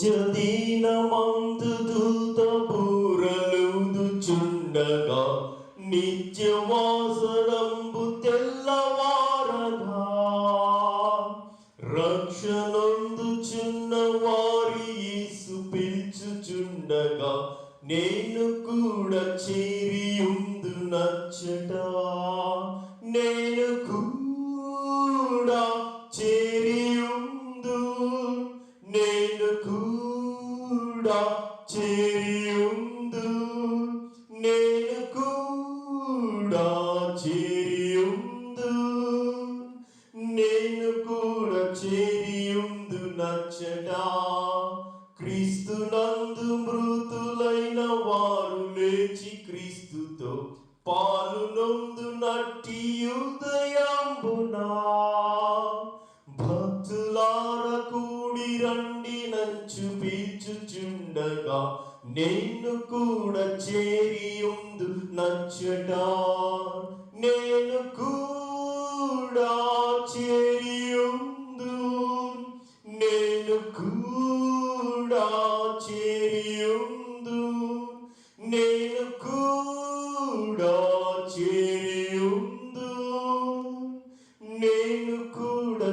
అంజదీనమందు దూత బూరలూదుచుండగా నిత్యవాసరంబు తెల్లవారగా రక్షణొందుచున్న వారి యేసు పిలుచుచుండగా నేను కూడా చేరియుందు నచ్చట నేను కూడా చేరియుందు నేను కూడా చేరియుందు నేను కూడా చేరియుందు నేను కూడా చేరియుందు నచ్చట క్రీస్తునందు మృతులైన వారు లేచి క్రీస్తుతో పాలునొందు నట్టి ఉదయంబునా భక్తులార కూడి రండి నంచు పీల్చుచుండగా నేను కూడా చేరియుందు నచ్చట నేను కూడా చేరియుందు నేను కూడా చేరియుందు నేను కూడా చేరియుందు నేను కూడా